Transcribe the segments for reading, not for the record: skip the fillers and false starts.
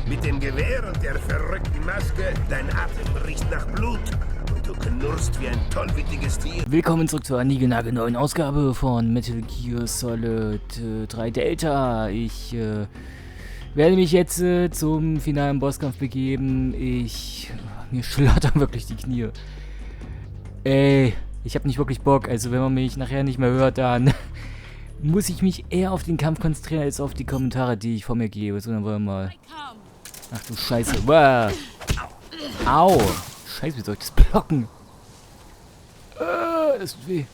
Mit dem Gewehr und der verrückten Maske, dein Atem riecht nach Blut. Und du knurrst wie ein tollwütiges Tier. Willkommen zurück zur niegelnagelneuen Ausgabe von Metal Gear Solid 3 Delta. Ich werde mich jetzt zum finalen Bosskampf begeben. Mir schlottern wirklich die Knie. Ey, ich habe nicht wirklich Bock. Also wenn man mich nachher nicht mehr hört, dann muss ich mich eher auf den Kampf konzentrieren, als auf die Kommentare, die ich vor mir gebe. So, dann wollen wir mal... Ach du Scheiße. Wow. Au. Scheiße, wie soll ich das blocken? Das tut weh.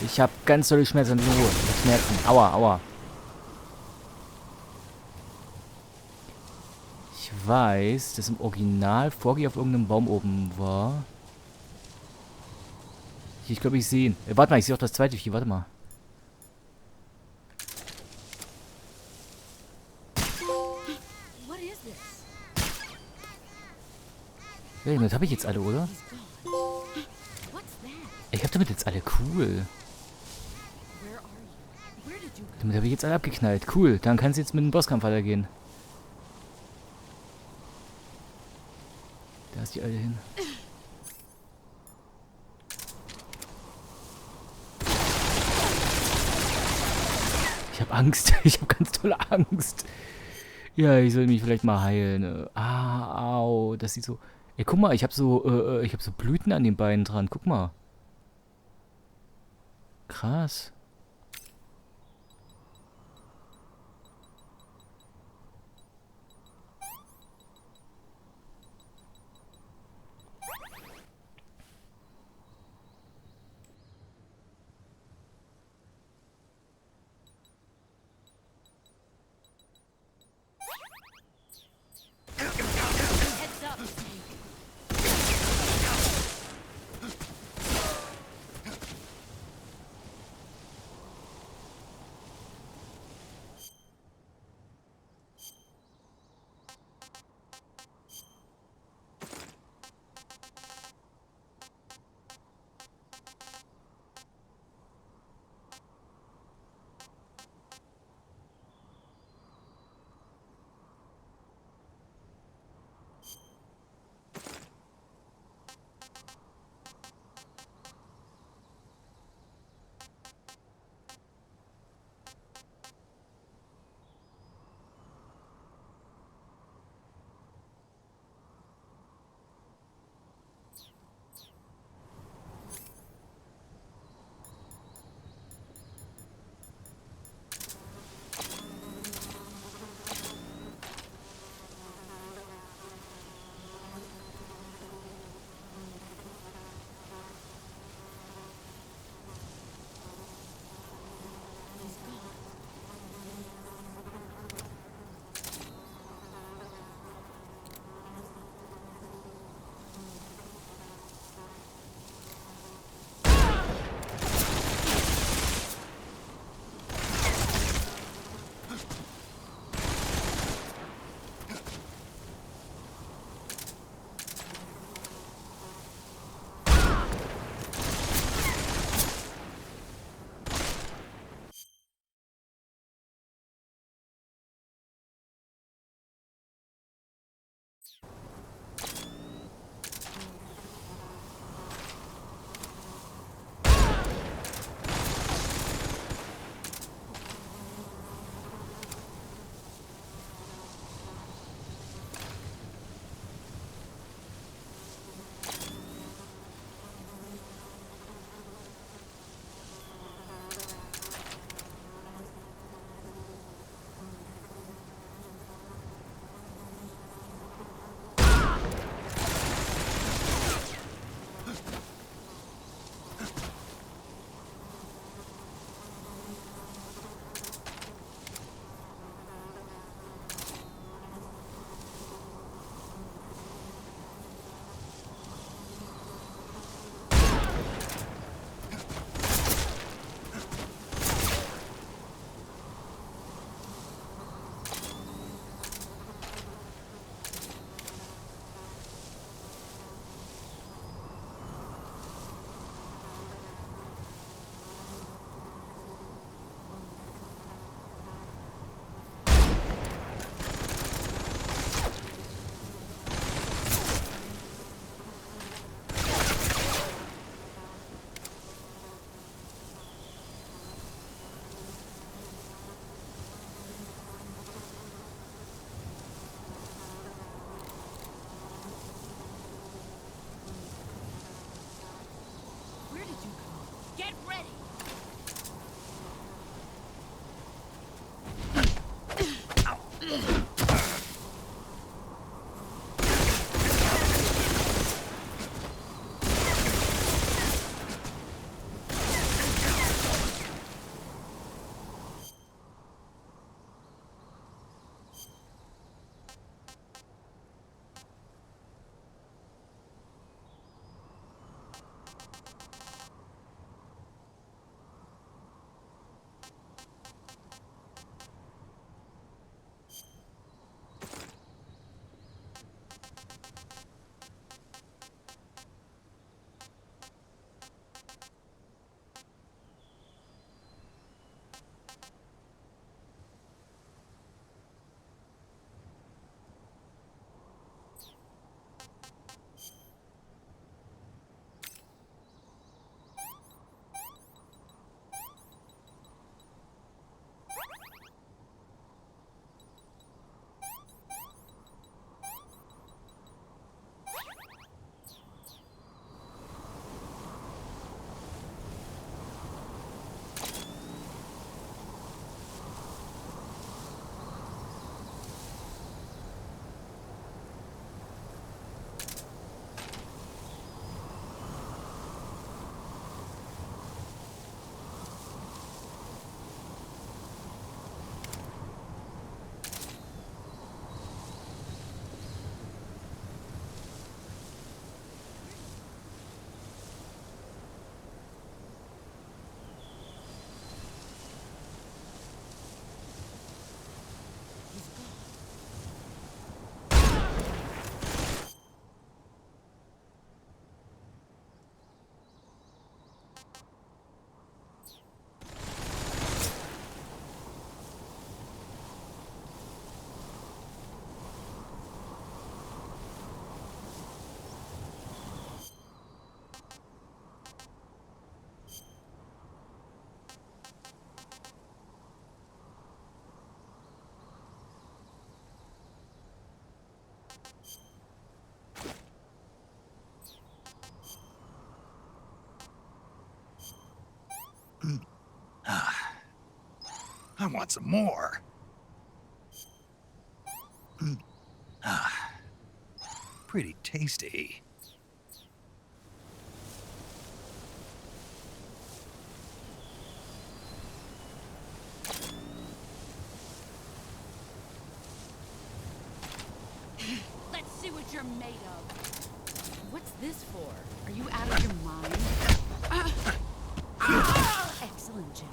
Ich habe ganz tolle Schmerzen. Aua, aua. Ich weiß, dass im Original Forgi auf irgendeinem Baum oben war. Ich glaube, ich sehe ihn. Warte mal, ich sehe auch das zweite Vieh. Warte mal. Ja, damit habe ich jetzt alle, oder? Ich habe damit jetzt alle. Cool. Damit habe ich jetzt alle abgeknallt. Cool. Dann kann es jetzt mit dem Bosskampf weitergehen. Da ist die Alte hin. Ich habe Angst. Ich habe ganz tolle Angst. Ja, ich soll mich vielleicht mal heilen. Ah, au. Das sieht so... Ey, guck mal, ich habe so Blüten an den Beinen dran. Guck mal. Krass. I want some more. Ah, pretty tasty. Let's see what you're made of. What's this for? Are you out of your mind? Excellent, Jack.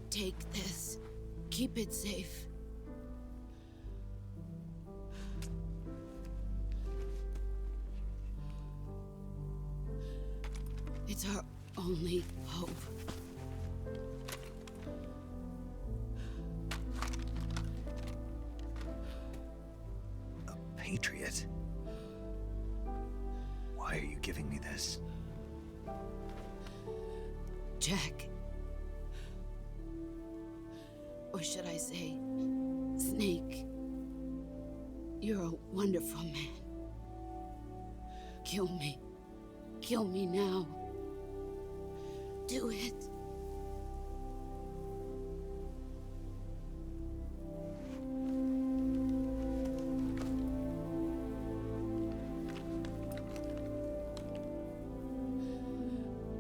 Take this. Keep it safe. It's our only hope. A patriot? Why are you giving me this? Jack. Or should I say, Snake? You're a wonderful man. Kill me. Kill me now. Do it.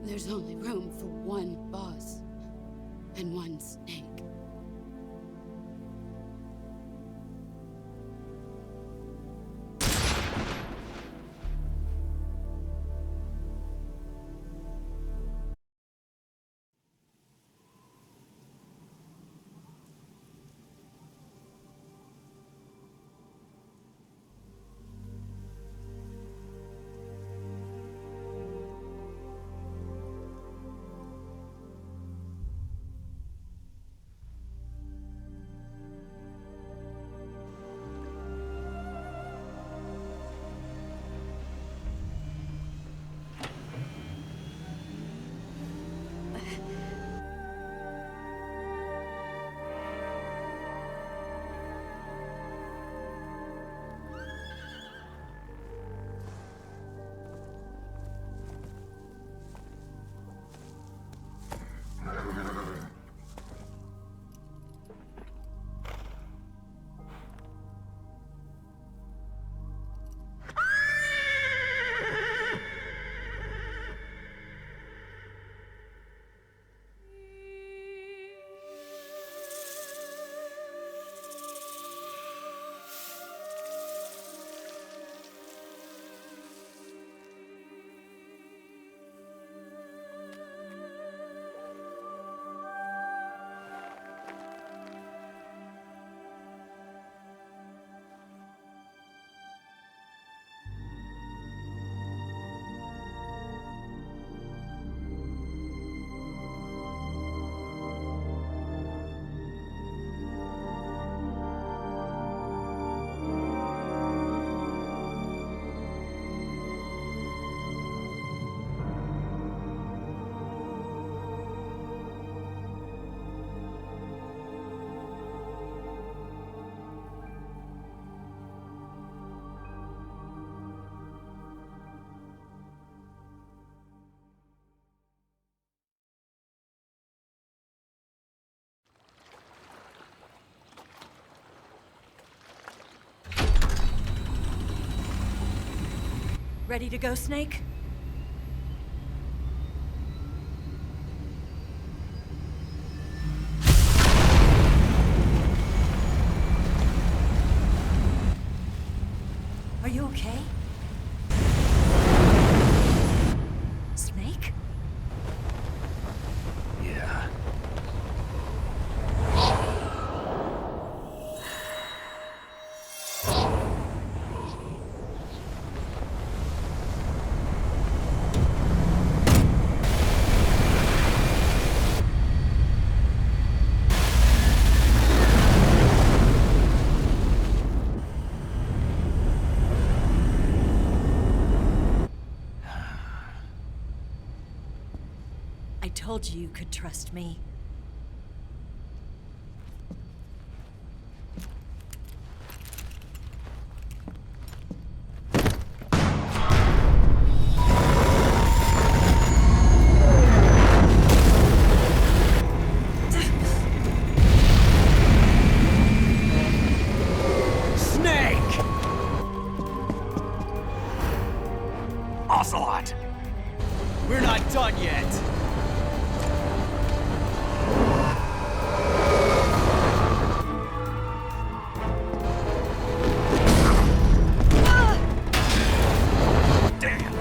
There's only room for one boss and one snake. Ready to go, Snake? told you you could trust me. Ocelot! We're not done yet! Damn!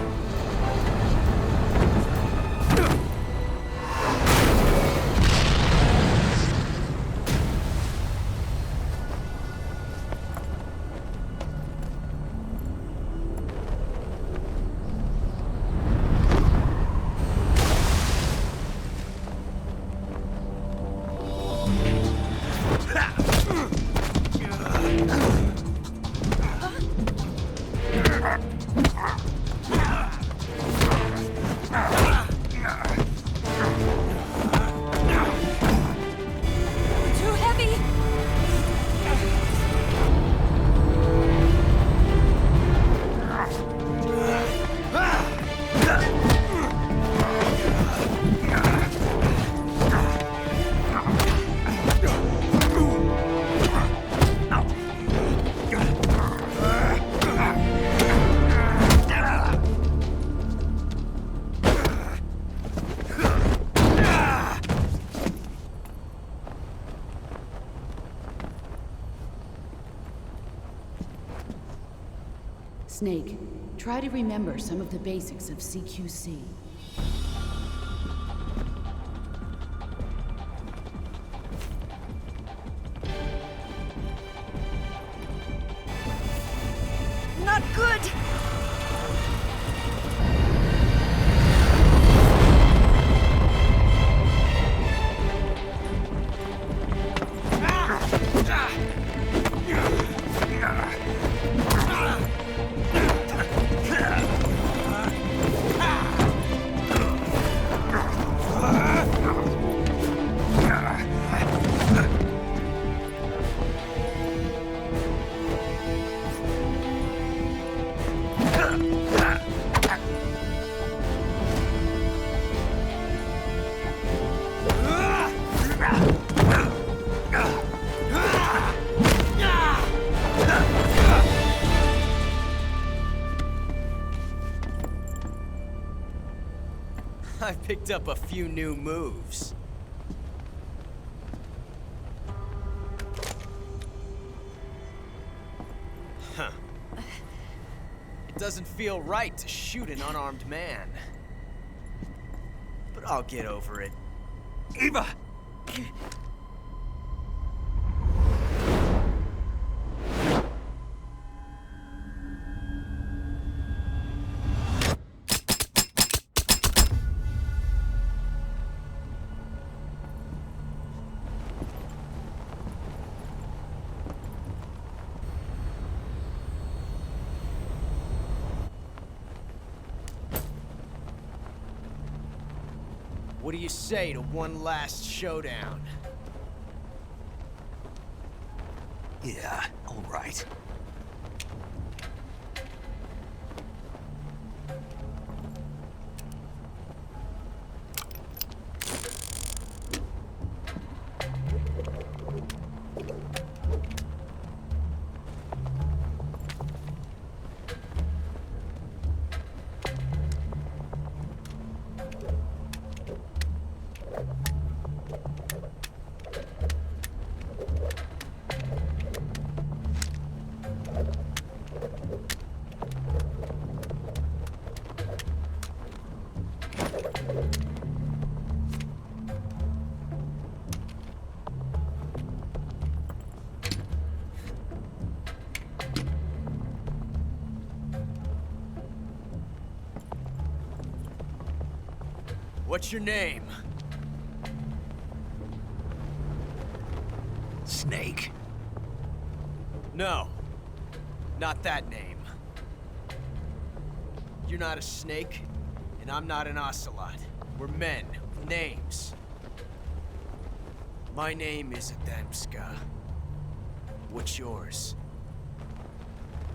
Too heavy! Snake, try to remember some of the basics of CQC. Not good! I've picked up a few new moves. Huh. It doesn't feel right to shoot an unarmed man. But I'll get over it. Eva! What do you say to one last showdown? Yeah, all right. What's your name? Snake. No. Not that name. You're not a snake, and I'm not an ocelot. We're men Names. My name is Adamska. What's yours?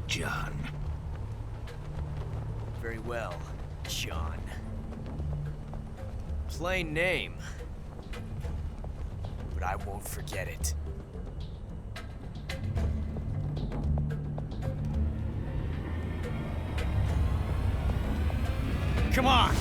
John. Very well, John. Plain name. But I won't forget it. Come on!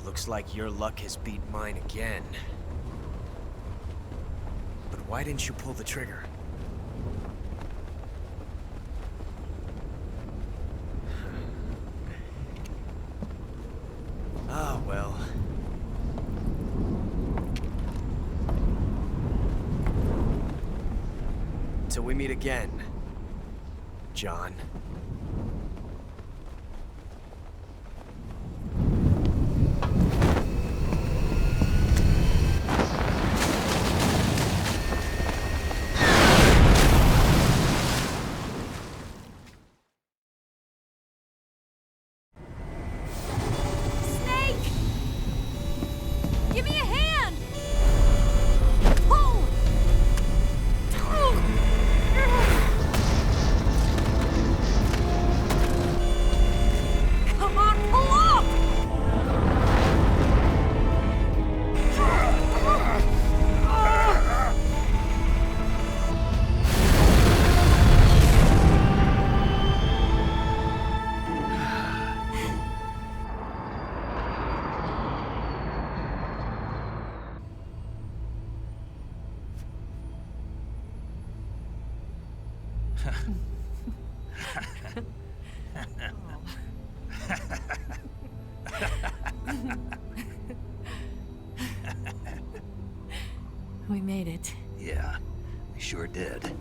Looks like your luck has beat mine again. But why didn't you pull the trigger? Ah, well. Till we meet again, John. Give me a hand! Pull! Come on, pull up! We made it. Yeah, we sure did.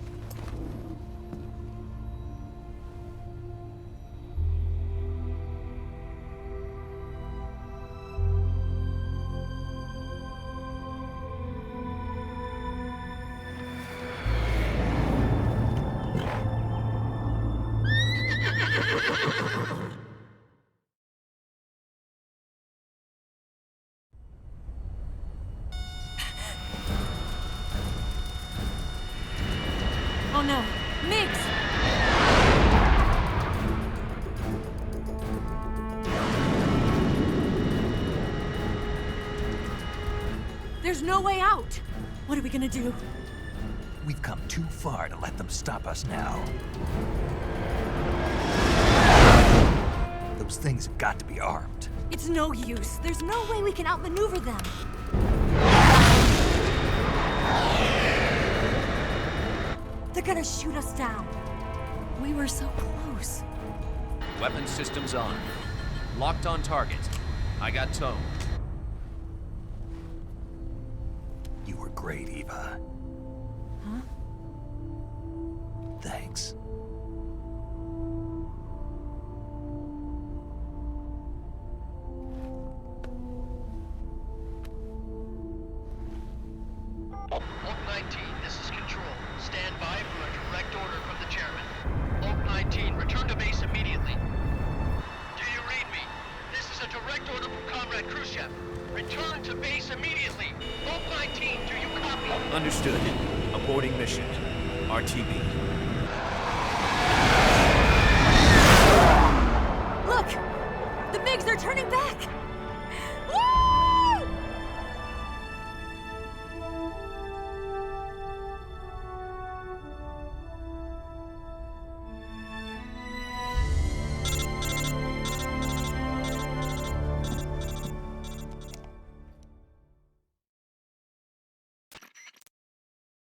Oh no, Mix! There's no way out! What are we gonna do? We've come too far to let them stop us now. Those things have got to be armed. It's no use. There's no way we can outmaneuver them. They're gonna shoot us down. We were so close. Weapon systems on. Locked on target. I got tone. You were great, Eva. Huh? Thanks. Oak 19, this is Control. Stand by for a direct order from the chairman. Oak 19, return to base immediately. Do you read me? This is a direct order from Comrade Khrushchev. Return to base immediately. Oak 19, do you copy? Understood. Aborting mission. RTB. Look! The MiGs are turning back! Woo!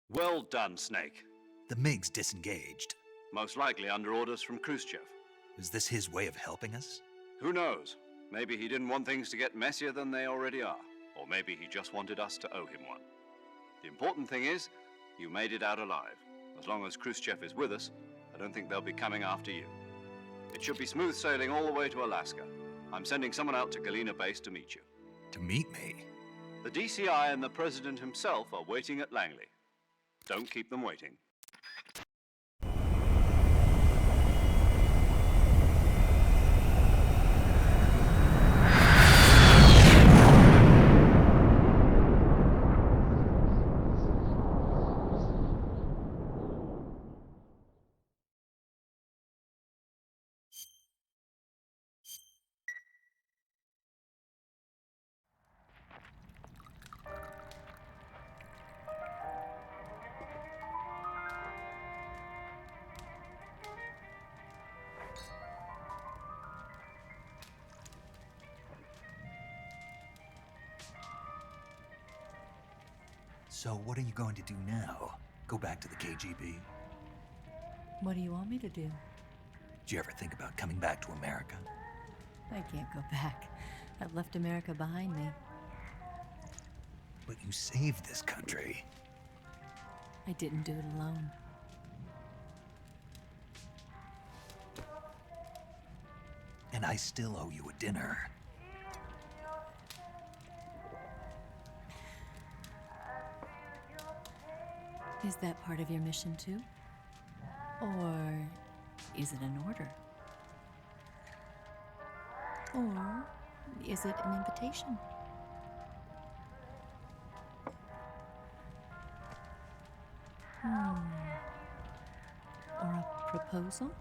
Well done, Snake. The MiG's disengaged. Most likely under orders from Khrushchev. Is this his way of helping us? Who knows? Maybe he didn't want things to get messier than they already are. Or maybe he just wanted us to owe him one. The important thing is, you made it out alive. As long as Khrushchev is with us, I don't think they'll be coming after you. It should be smooth sailing all the way to Alaska. I'm sending someone out to Galena Base to meet you. To meet me? The DCI and the President himself are waiting at Langley. Don't keep them waiting. So what are you going to do now? Go back to the KGB? What do you want me to do? Did you ever think about coming back to America? I can't go back. I've left America behind me. But you saved this country. I didn't do it alone. And I still owe you a dinner. Is that part of your mission too? Or is it an order? Or is it an invitation? Or a proposal?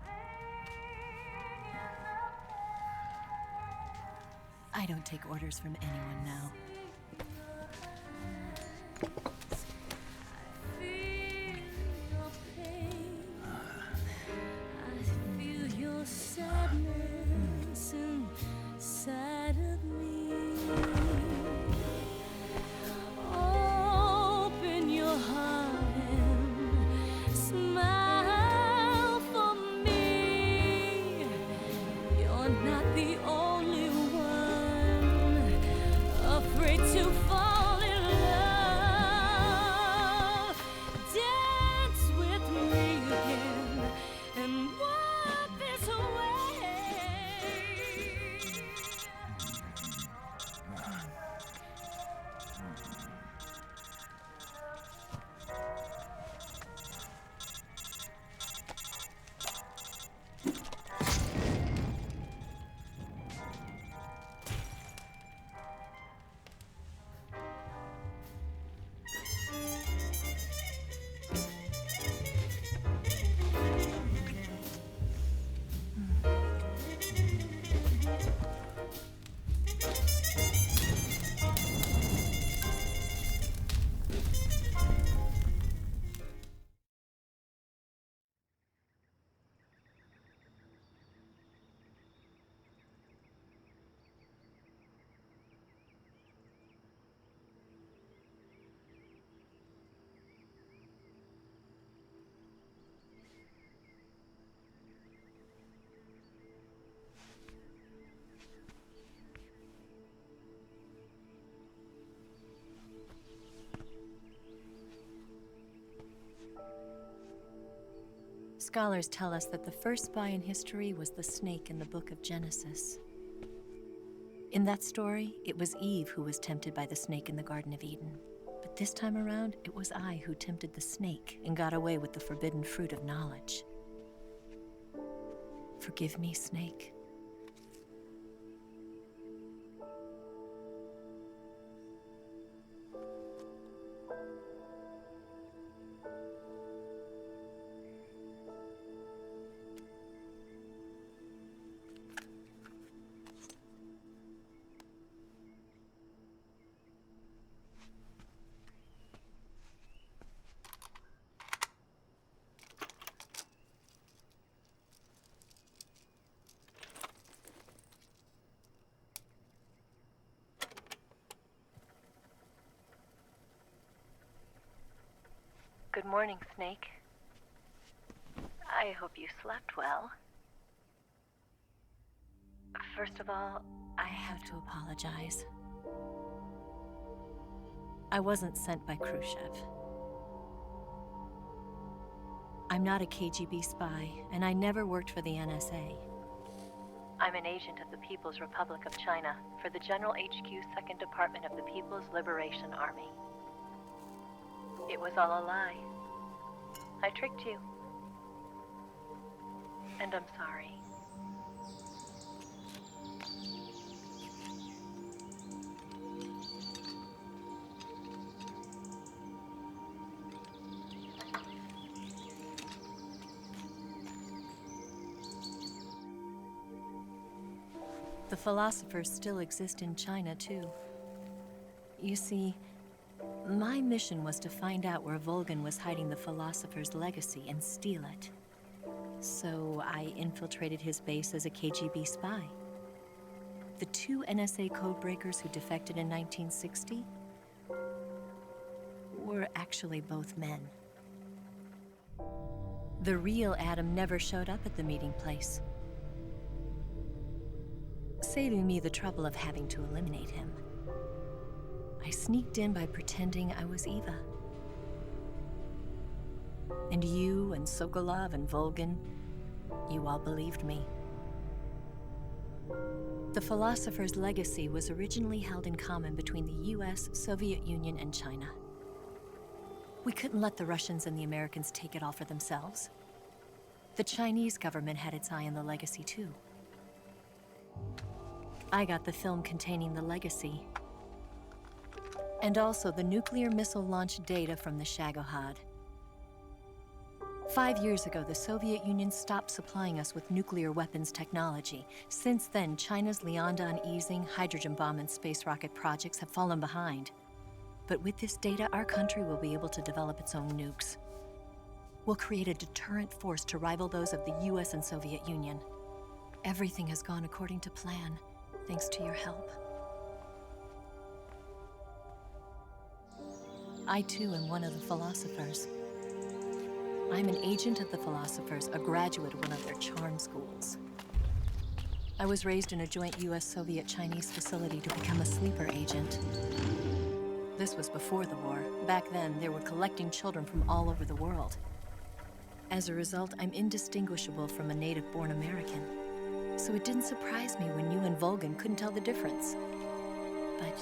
I don't take orders from anyone now. Scholars tell us that the first spy in history was the snake in the book of Genesis. In that story, it was Eve who was tempted by the snake in the Garden of Eden. But this time around, it was I who tempted the snake and got away with the forbidden fruit of knowledge. Forgive me, snake. Good morning, Snake. I hope you slept well. First of all, I have to apologize. I wasn't sent by Khrushchev. I'm not a KGB spy, and I never worked for the NSA. I'm an agent of the People's Republic of China for the General HQ 2nd Department of the People's Liberation Army. It was all a lie. I tricked you. And I'm sorry. The philosophers still exist in China, too. You see, my mission was to find out where Volgan was hiding the philosopher's legacy and steal it. So I infiltrated his base as a KGB spy. The 2 NSA codebreakers who defected in 1960 were actually both men. The real Adam never showed up at the meeting place, saving me the trouble of having to eliminate him. I sneaked in by pretending I was Eva. And you and Sokolov and Volgan, you all believed me. The philosopher's legacy was originally held in common between the US, Soviet Union, and China. We couldn't let the Russians and the Americans take it all for themselves. The Chinese government had its eye on the legacy, too. I got the film containing the legacy, and also the nuclear missile launch data from the Shagohod. 5 years ago, the Soviet Union stopped supplying us with nuclear weapons technology. Since then, China's Liaodong easing, hydrogen bomb, and space rocket projects have fallen behind. But with this data, our country will be able to develop its own nukes. We'll create a deterrent force to rival those of the US and Soviet Union. Everything has gone according to plan, thanks to your help. I, too, am one of the philosophers. I'm an agent of the philosophers, a graduate of one of their charm schools. I was raised in a joint US-Soviet-Chinese facility to become a sleeper agent. This was before the war. Back then, they were collecting children from all over the world. As a result, I'm indistinguishable from a native-born American. So it didn't surprise me when you and Volgan couldn't tell the difference. But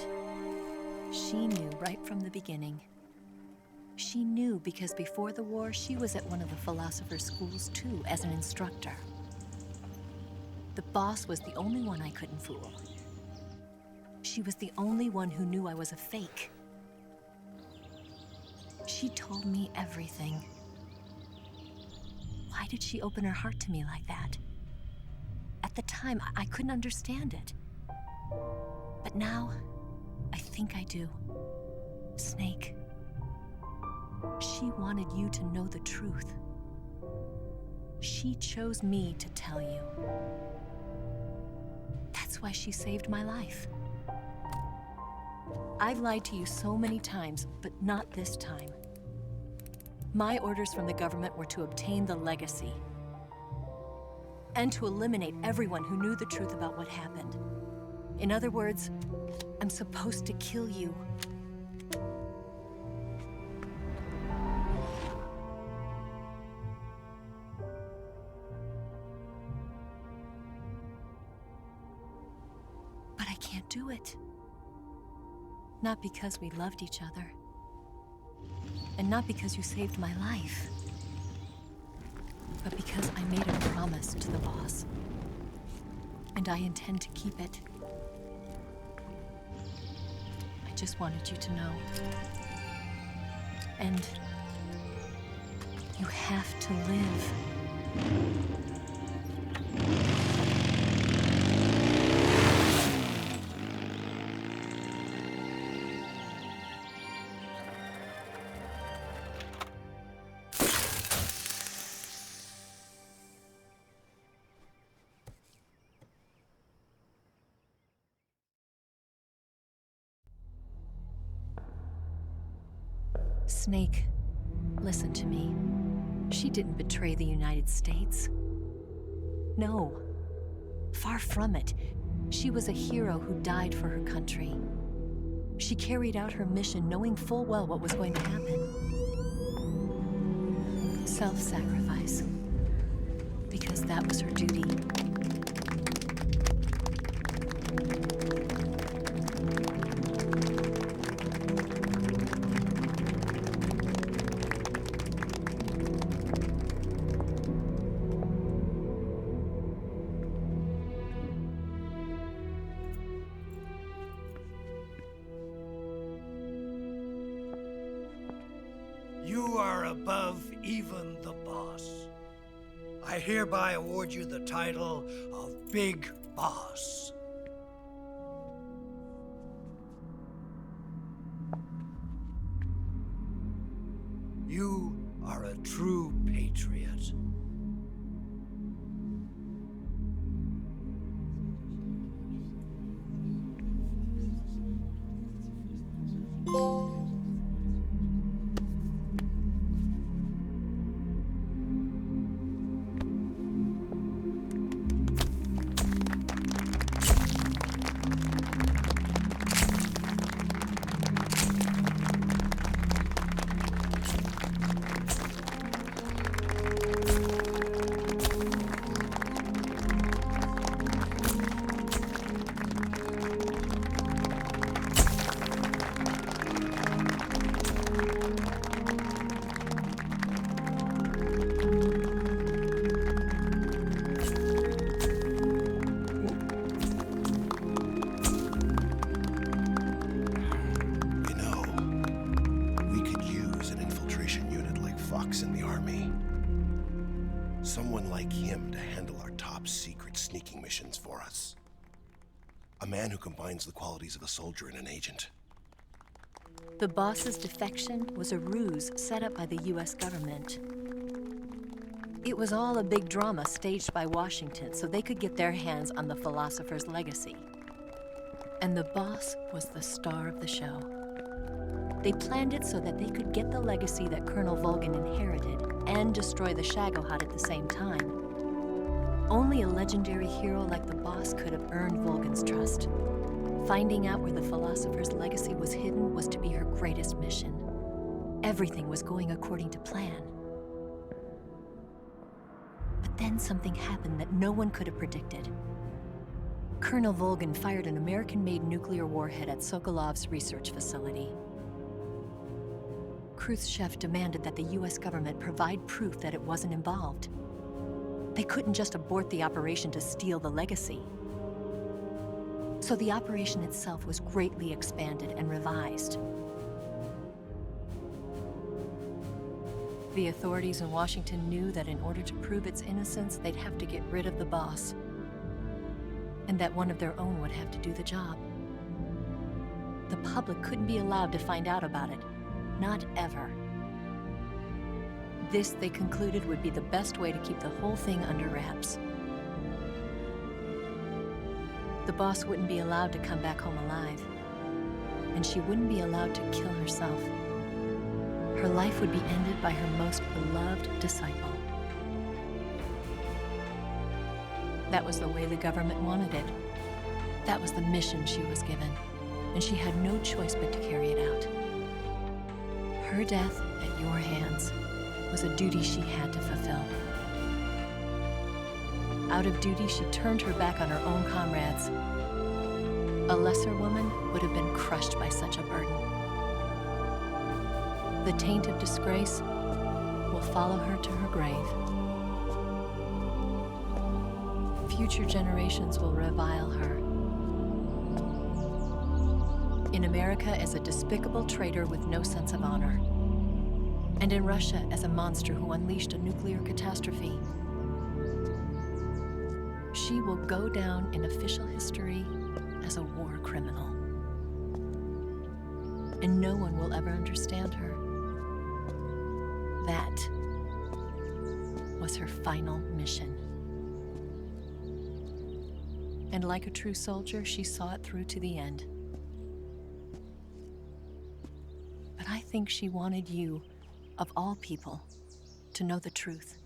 she knew right from the beginning. She knew because before the war, she was at one of the philosopher's schools too, as an instructor. The boss was the only one I couldn't fool. She was the only one who knew I was a fake. She told me everything. Why did she open her heart to me like that? At the time, I couldn't understand it. But now, I think I do. Snake. She wanted you to know the truth. She chose me to tell you. That's why she saved my life. I've lied to you so many times, but not this time. My orders from the government were to obtain the legacy and to eliminate everyone who knew the truth about what happened. In other words, I'm supposed to kill you. But I can't do it. Not because we loved each other. And not because you saved my life. But because I made a promise to the boss. And I intend to keep it. I just wanted you to know. And you have to live. Snake, Listen to me. She didn't betray the United States. No. Far from it. She was a hero who died for her country. She carried out her mission knowing full well what was going to happen. Self-sacrifice. Because that was her duty. You are above even the boss. I hereby award you the title of Big Boss. You are a true patriot. Someone like him to handle our top secret sneaking missions for us. A man who combines the qualities of a soldier and an agent. The boss's defection was a ruse set up by the US government. It was all a big drama staged by Washington so they could get their hands on the philosopher's legacy. And the boss was the star of the show. They planned it so that they could get the legacy that Colonel Volgin inherited and destroy the Shagohod at the same time. Only a legendary hero like the boss could have earned Volgin's trust. Finding out where the philosopher's legacy was hidden was to be her greatest mission. Everything was going according to plan. But then something happened that no one could have predicted. Colonel Volgin fired an American-made nuclear warhead at Sokolov's research facility. Khrushchev demanded that the US government provide proof that it wasn't involved. They couldn't just abort the operation to steal the legacy. So the operation itself was greatly expanded and revised. The authorities in Washington knew that in order to prove its innocence, they'd have to get rid of the boss, and that one of their own would have to do the job. The public couldn't be allowed to find out about it. Not ever. This, they concluded, would be the best way to keep the whole thing under wraps. The boss wouldn't be allowed to come back home alive, and she wouldn't be allowed to kill herself. Her life would be ended by her most beloved disciple. That was the way the government wanted it. That was the mission she was given, and she had no choice but to carry it out. Her death at your hands was a duty she had to fulfill. Out of duty, she turned her back on her own comrades. A lesser woman would have been crushed by such a burden. The taint of disgrace will follow her to her grave. Future generations will revile her. In America as a despicable traitor with no sense of honor. And in Russia as a monster who unleashed a nuclear catastrophe. She will go down in official history as a war criminal. And no one will ever understand her. That was her final mission. And like a true soldier, she saw it through to the end. But I think she wanted you of all people, to know the truth.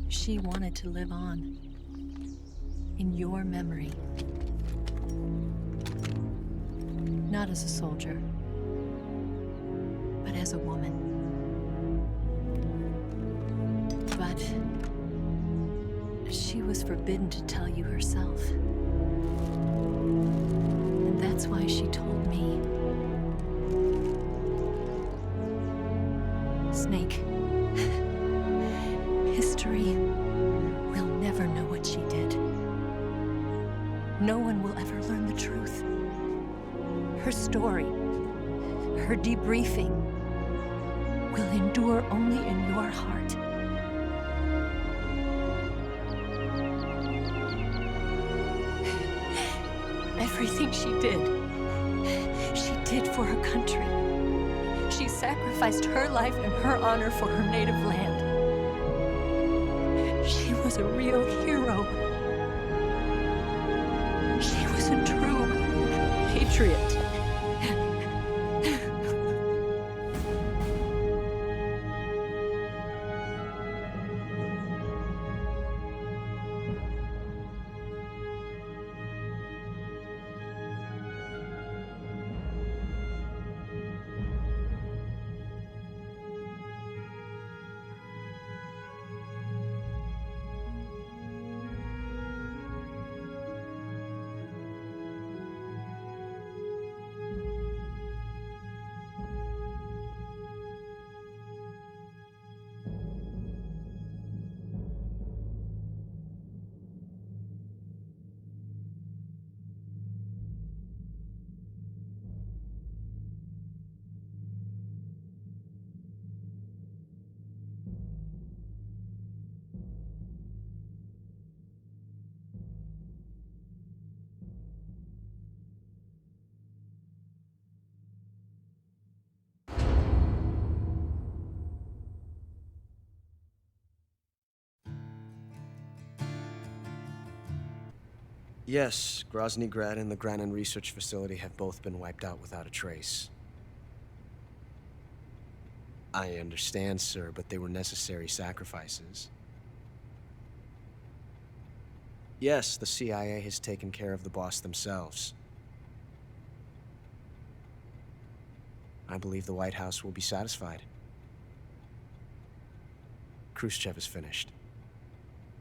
She wanted to live on, in your memory. Not as a soldier, but as a woman. But she was forbidden to tell you herself. And that's why she told me. Snake, history will never know what she did. No one will ever learn the truth. Her story, her debriefing, will endure only in your heart. Everything she did for her country. She sacrificed her life and her honor for her native land. She was a real hero. She was a true patriot. Yes, Grozny Grad and the Granin Research Facility have both been wiped out without a trace. I understand, sir, but they were necessary sacrifices. Yes, the CIA has taken care of the boss themselves. I believe the White House will be satisfied. Khrushchev is finished.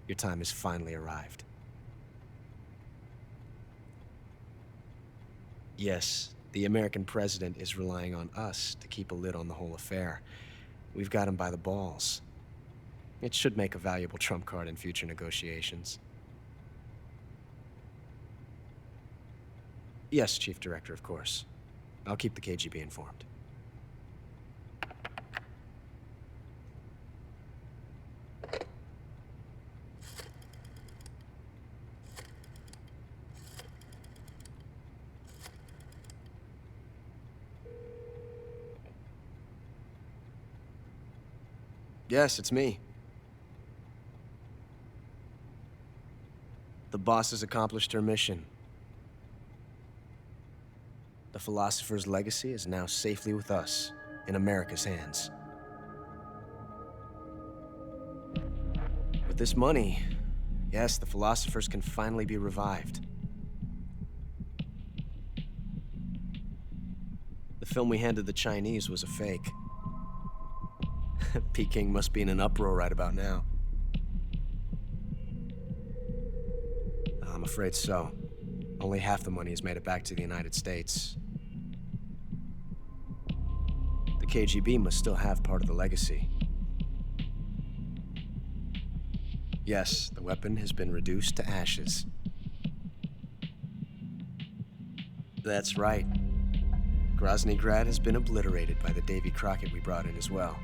Your time has finally arrived. Yes, the American president is relying on us to keep a lid on the whole affair. We've got him by the balls. It should make a valuable trump card in future negotiations. Yes, Chief Director, of course. I'll keep the KGB informed. Yes, it's me. The boss has accomplished her mission. The philosopher's legacy is now safely with us, in America's hands. With this money, yes, the philosophers can finally be revived. The film we handed the Chinese was a fake. Peking must be in an uproar right about now. I'm afraid so. Only half the money has made it back to the United States. The KGB must still have part of the legacy. Yes, the weapon has been reduced to ashes. That's right. Grozny Grad has been obliterated by the Davy Crockett we brought in as well.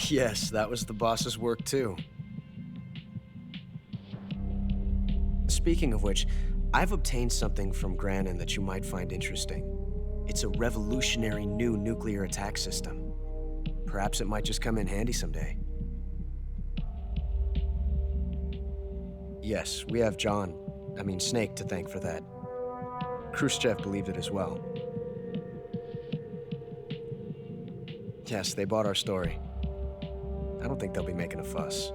Yes, that was the boss's work too. Speaking of which, I've obtained something from Granin that you might find interesting. It's a revolutionary new nuclear attack system. Perhaps it might just come in handy someday. Yes, we have Snake to thank for that. Khrushchev believed it as well. Yes, they bought our story. I don't think they'll be making a fuss.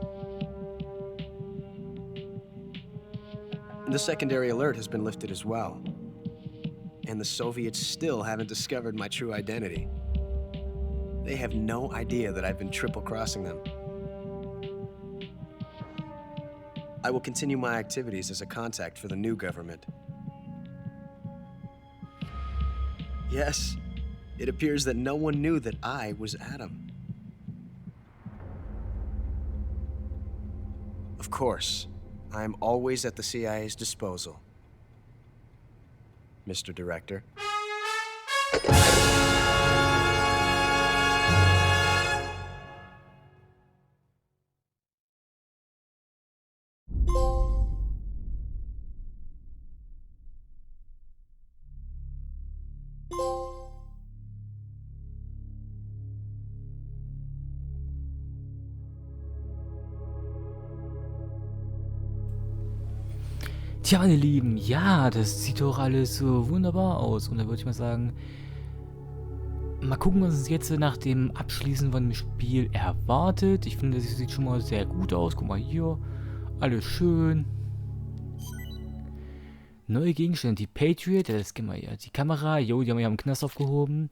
The secondary alert has been lifted as well. And the Soviets still haven't discovered my true identity. They have no idea that I've been triple-crossing them. I will continue my activities as a contact for the new government. Yes, it appears that no one knew that I was Adam. Of course, I am always at the CIA's disposal, Mr. Director. Tja, meine Lieben, ja, das sieht doch alles so wunderbar aus. Und da würde ich mal sagen, mal gucken, was uns jetzt nach dem Abschließen von dem Spiel erwartet. Ich finde, das sieht schon mal sehr gut aus. Guck mal hier, alles schön. Neue Gegenstände, die Patriot, ja, das kennen wir ja. Die Kamera, jo, die haben wir ja im Knast aufgehoben.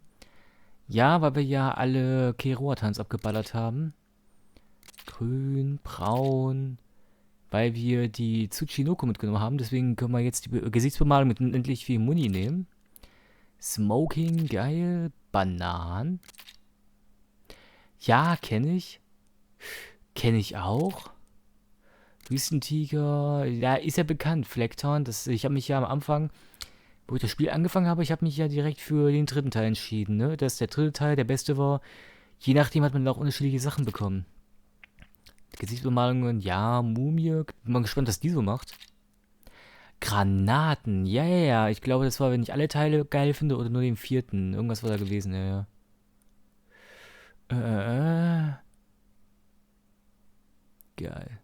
Ja, weil wir ja alle Keroatans abgeballert haben. Grün, braun. Weil wir die Tsuchinoko mitgenommen haben. Deswegen können wir jetzt die Gesichtsbemalung mit endlich viel Muni nehmen. Smoking, geil. Bananen. Ja, kenne ich. Kenne ich auch. Wüstentiger. Ja, ist ja bekannt. Flecktown. Ich habe mich ja am Anfang, wo ich das Spiel angefangen habe, ich habe mich ja direkt für den dritten Teil entschieden. Ne? Dass der dritte Teil der beste war. Je nachdem hat man dann auch unterschiedliche Sachen bekommen. Gesichtsbemalungen, ja, Mumie. Bin mal gespannt, was die so macht. Granaten, ja, ja, ja. Ich glaube, das war, wenn ich alle Teile geil finde oder nur den vierten. Irgendwas war da gewesen, ja, ja. Geil.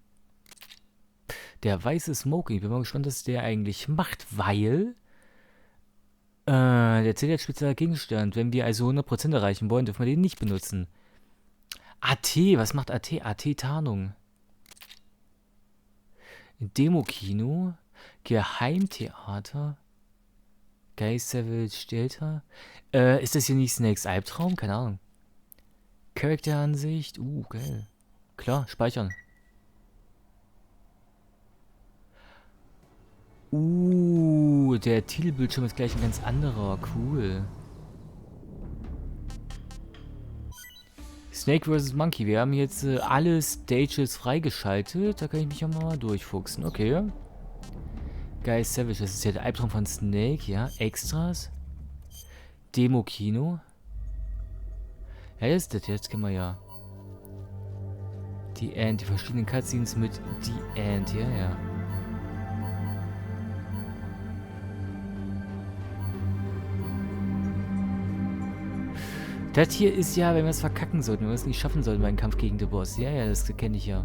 Der weiße Smoking. Ich bin mal gespannt, was der eigentlich macht, weil der zählt als spezieller Gegenstand. Wenn wir also 100% erreichen wollen, dürfen wir den nicht benutzen. AT, was macht AT? AT-Tarnung. Demo-Kino. Geheimtheater. Geist Savage Delta. Ist das hier nicht Snakes Albtraum? Keine Ahnung. Charakteransicht. Geil. Klar, speichern. Der Titelbildschirm ist gleich ein ganz anderer. Cool. Snake vs. Monkey. Wir haben jetzt alle Stages freigeschaltet. Da kann ich mich ja mal durchfuchsen. Okay. Geil, Savage. Das ist ja der Albtraum von Snake. Ja, Extras. Demo-Kino. Ja, das ist das. Jetzt können wir ja. Die End. Die verschiedenen Cutscenes mit die End. Ja, ja. Das hier ist ja, wenn wir es verkacken sollten, wenn wir es nicht schaffen sollten beim Kampf gegen den Boss. Ja, ja, das kenne ich ja.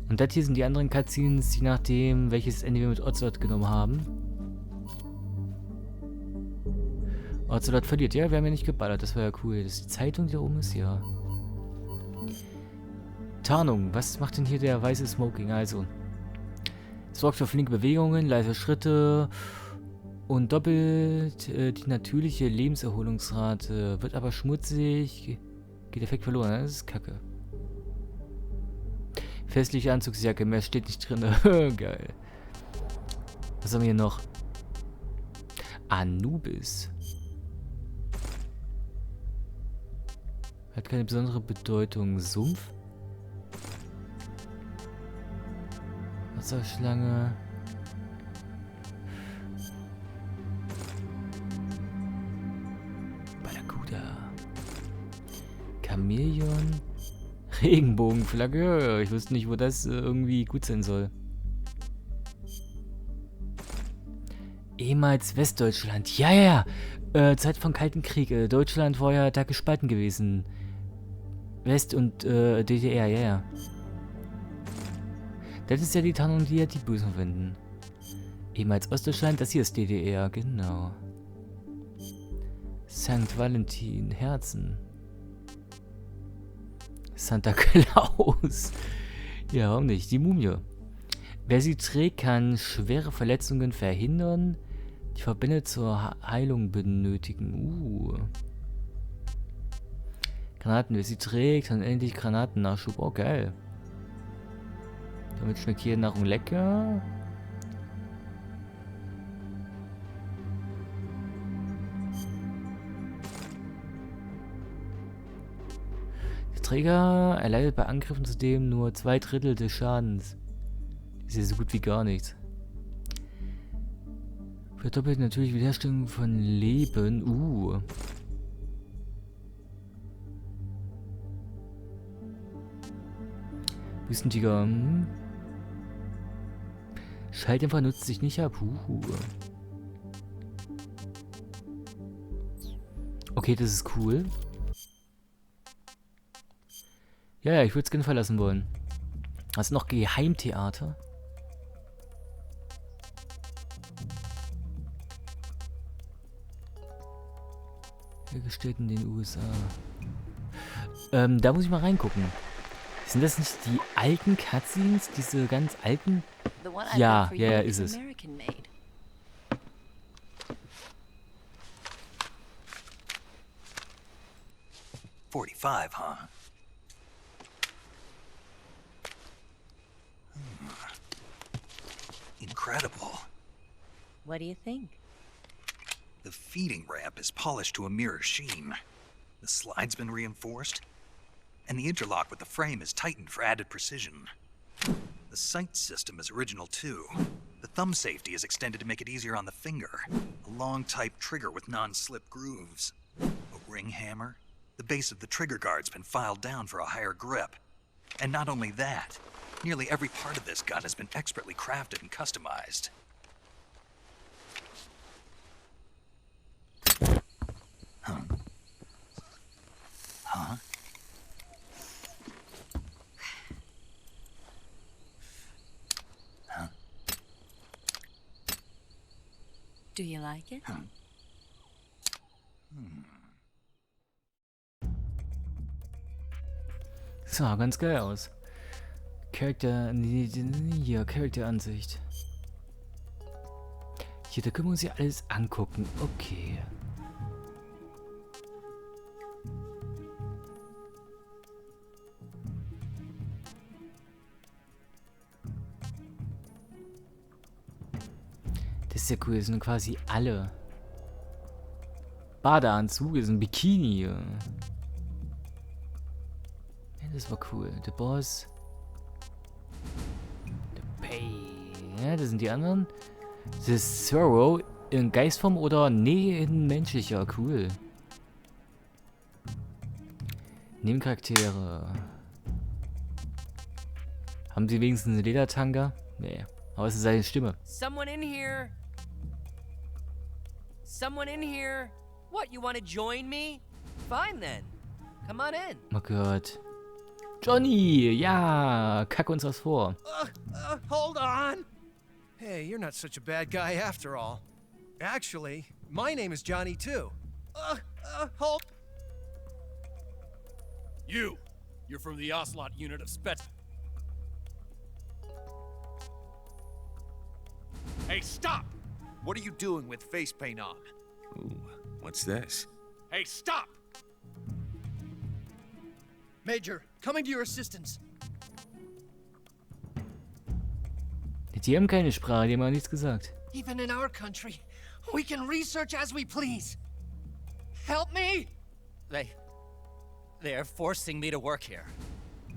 Und das hier sind die anderen Cutscenes, je nachdem, welches Ende wir mit Ocelot genommen haben. Ocelot verliert. Ja, wir haben ja nicht geballert, das war ja cool. Dass die Zeitung, die da oben ist, ja. Tarnung. Was macht denn hier der weiße Smoking? Also, sorgt für flinke Bewegungen, leise Schritte und doppelt die natürliche Lebenserholungsrate. Wird aber schmutzig. Geht Effekt verloren. Das ist kacke. Festliche Anzugsjacke. Mehr steht nicht drin. Geil. Was haben wir hier noch? Anubis. Hat keine besondere Bedeutung. Sumpf. Wasserschlange. Chamäleon. Regenbogenflagge. Ich wusste nicht, wo das irgendwie gut sein soll. Ehemals Westdeutschland. Ja, ja, ja. Zeit vom Kalten Krieg. Deutschland war ja da gespalten gewesen. West- und DDR, ja, ja. Das ist ja die Tarnung, die ja die Bösen verwenden. Ehemals Ostdeutschland, das hier ist DDR, genau. St. Valentin, Herzen. Santa Claus. Ja, warum nicht? Die Mumie. Wer sie trägt, kann schwere Verletzungen verhindern, die Verbände zur Heilung benötigen. Granaten, wer sie trägt, kann endlich Granatennachschub. Oh, geil. Damit schmeckt jede Nahrung lecker. Der Träger erleidet bei Angriffen zudem nur 2/3 des Schadens. Das ist ja so gut wie gar nichts. Verdoppelt natürlich Wiederherstellung von Leben. Wüstentiger. Schalldämpfer nutzt sich nicht ab. Okay, das ist cool. Ja, ich würde es gerne verlassen wollen. Hast du noch Geheimtheater? Hergestellt in den USA. Da muss ich mal reingucken. Sind das nicht die alten Cutscenes? Diese ganz alten? Ja, ist es. $45, huh? Incredible. What do you think? The feeding ramp is polished to a mirror sheen. The slide's been reinforced, and the interlock with the frame is tightened for added precision. The sight system is original too. The thumb safety is extended to make it easier on the finger. A long type trigger with non-slip grooves. A ring hammer. The base of the trigger guard's been filed down for a higher grip. And not only that, nearly every part of this gun has been expertly crafted and customized. Huh? Do you like it? Sah ganz geil aus. Hier, Charakteransicht. Hier, da können wir uns ja alles angucken. Okay. Das ist ja cool, das sind quasi alle. Badeanzug ist ein Bikini. Ja, das war cool. Der Boss. Der Pay. Ja, das sind die anderen. Das ist Sorrow in Geistform oder nee, in menschlicher. Cool. Nebencharaktere. Haben sie wenigstens eine Ledertanga? Nee. Aber es ist seine Stimme. Someone in here? Someone in here? What, you want to join me? Fine then. Come on in. Oh Gott. Johnny! Ja! Kack uns was vor. Hold on! Hey, you're not such a bad guy after all. Actually, my name is Johnny too. Hold... You're from the Ocelot unit of Spets... Hey, stop! What are you doing with face paint on? Ooh, what's this? Hey, stop! Major, coming to your assistance. Die haben keine Sprache, die haben auch nichts gesagt. Even in our country, we can research as we please. Help me! They're forcing me to work here.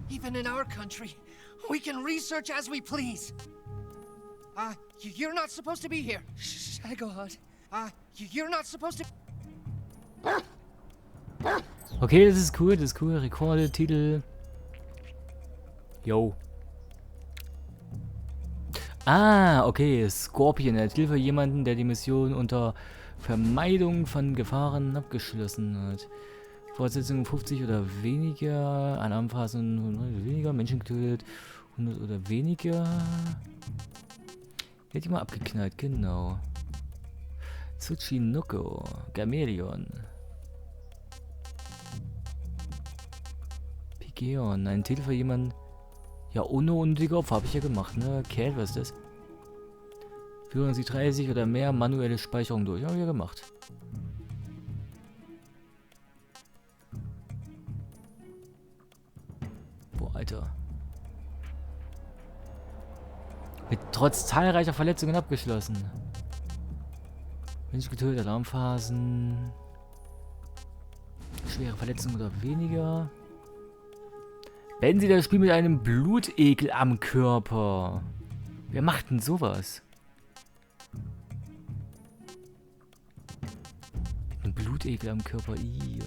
Even in our country, we can research as we please. You're not supposed to be here. Shagod. You're not supposed to... Okay, das ist cool, Rekorde, Titel. Yo. Ah, okay, Scorpion erhält für jemanden, der die Mission unter Vermeidung von Gefahren abgeschlossen hat. Fortsetzung 50 oder weniger, Anfassen 100 oder weniger, Menschen getötet 100 oder weniger. Hätte ich mal abgeknallt, genau. Tsuchinoko, Gamelion. Pigeon, ein Titel für jemanden. Ja, ohne unnötige Opfer habe ich ja gemacht, ne? Kerl, was ist das? Führen Sie 30 oder mehr manuelle Speicherung durch. Haben wir gemacht. Boah, Alter. Mit trotz zahlreicher Verletzungen abgeschlossen. Mensch getötet, Alarmphasen. Schwere Verletzungen oder weniger. Beenden Sie das Spiel mit einem Blutekel am Körper. Wer macht denn sowas? Ein Blutekel am Körper. Ih.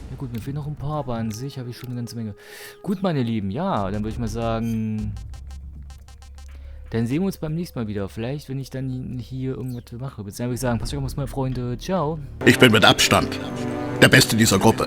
Ja gut, mir fehlen noch ein paar, aber an sich habe ich schon eine ganze Menge. Gut, meine Lieben, ja, dann würde ich mal sagen, dann sehen wir uns beim nächsten Mal wieder. Vielleicht, wenn ich dann hier irgendwas mache. Bis dann würde ich sagen, passt euch auf, meine Freunde. Ciao. Ich bin mit Abstand der Beste dieser Gruppe.